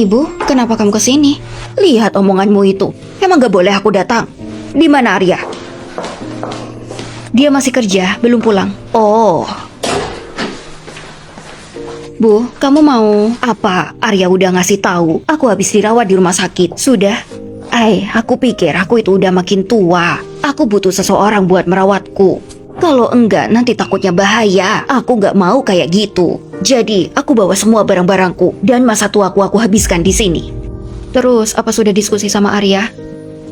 Ibu, kenapa kamu kesini? Lihat omonganmu itu. Emang gak boleh aku datang? Di mana Arya? Dia masih kerja, belum pulang. Oh. Bu, kamu mau apa? Arya udah ngasih tahu. Aku habis dirawat di rumah sakit. Sudah? Aku pikir aku itu udah makin tua. Aku butuh seseorang buat merawatku. Kalau enggak, nanti takutnya bahaya. Aku nggak mau kayak gitu. Jadi, aku bawa semua barang-barangku dan masa tuaku aku habiskan di sini. Terus, apa sudah diskusi sama Arya?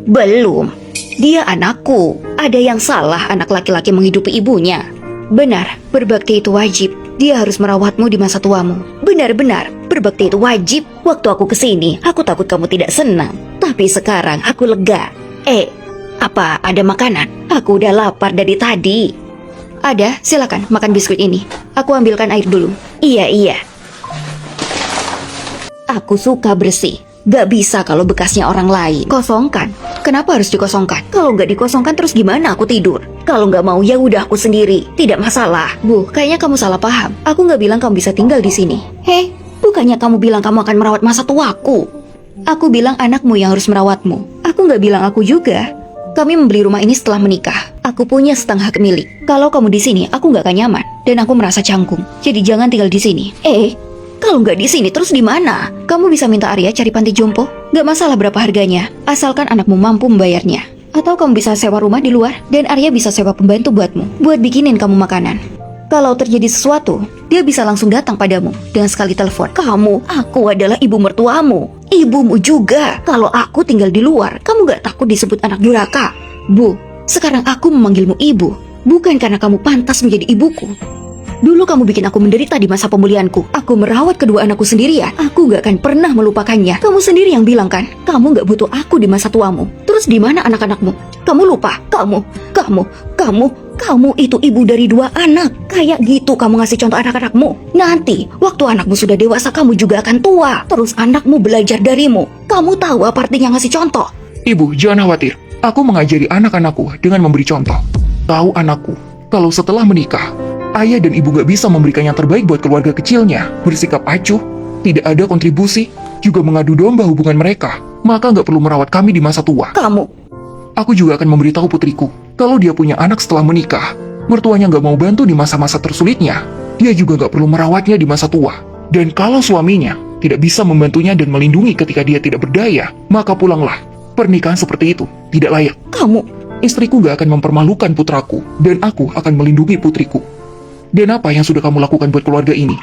Belum. Dia anakku. Ada yang salah anak laki-laki menghidupi ibunya. Benar, berbakti itu wajib. Dia harus merawatmu di masa tuamu. Benar-benar, berbakti itu wajib. Waktu aku kesini, aku takut kamu tidak senang. Tapi sekarang aku lega. Apa ada makanan? Aku udah lapar dari tadi. Ada, silakan makan biskuit ini. Aku ambilkan air dulu. Iya. Aku suka bersih. Gak bisa kalau bekasnya orang lain. Kosongkan. Kenapa harus dikosongkan? Kalau nggak dikosongkan terus gimana aku tidur? Kalau nggak mau ya udah aku sendiri. Tidak masalah. Bu, kayaknya kamu salah paham. Aku nggak bilang kamu bisa tinggal di sini. Bukannya kamu bilang kamu akan merawat masa tuaku? Aku bilang anakmu yang harus merawatmu. Aku nggak bilang aku juga. Kami membeli rumah ini setelah menikah. Aku punya setengah hak milik. Kalau kamu di sini, aku nggak akan nyaman dan aku merasa canggung. Jadi jangan tinggal di sini. Kalau nggak di sini, terus di mana? Kamu bisa minta Arya cari panti jompo. Nggak masalah berapa harganya, asalkan anakmu mampu membayarnya. Atau kamu bisa sewa rumah di luar dan Arya bisa sewa pembantu buatmu, buat bikinin kamu makanan. Kalau terjadi sesuatu, dia bisa langsung datang padamu dengan sekali telepon. Aku adalah ibu mertuamu. Ibumu juga. Kalau aku tinggal di luar, kamu gak takut disebut anak durhaka? Bu, sekarang aku memanggilmu ibu, bukan karena kamu pantas menjadi ibuku. Dulu kamu bikin aku menderita di masa pemulihanku. Aku merawat kedua anakku sendirian. Aku gak akan pernah melupakannya. Kamu sendiri yang bilang kan, kamu gak butuh aku di masa tuamu. Terus di mana anak-anakmu? Kamu lupa? Kamu itu ibu dari 2 anak. Kayak gitu kamu ngasih contoh anak-anakmu. Nanti, waktu anakmu sudah dewasa, kamu juga akan tua. Terus anakmu belajar darimu. Kamu tahu apa artinya ngasih contoh? Ibu, jangan khawatir. Aku mengajari anak-anakku dengan memberi contoh. Tahu anakku, kalau setelah menikah, ayah dan ibu gak bisa memberikan yang terbaik buat keluarga kecilnya. Bersikap acuh, tidak ada kontribusi, juga mengadu domba hubungan mereka. Maka gak perlu merawat kami di masa tua. Aku juga akan memberitahu putriku, kalau dia punya anak setelah menikah, mertuanya gak mau bantu di masa-masa tersulitnya. Dia juga gak perlu merawatnya di masa tua. Dan kalau suaminya tidak bisa membantunya dan melindungi ketika dia tidak berdaya, maka pulanglah. Pernikahan seperti itu tidak layak. Istriku gak akan mempermalukan putraku, dan aku akan melindungi putriku. Dan apa yang sudah kamu lakukan buat keluarga ini?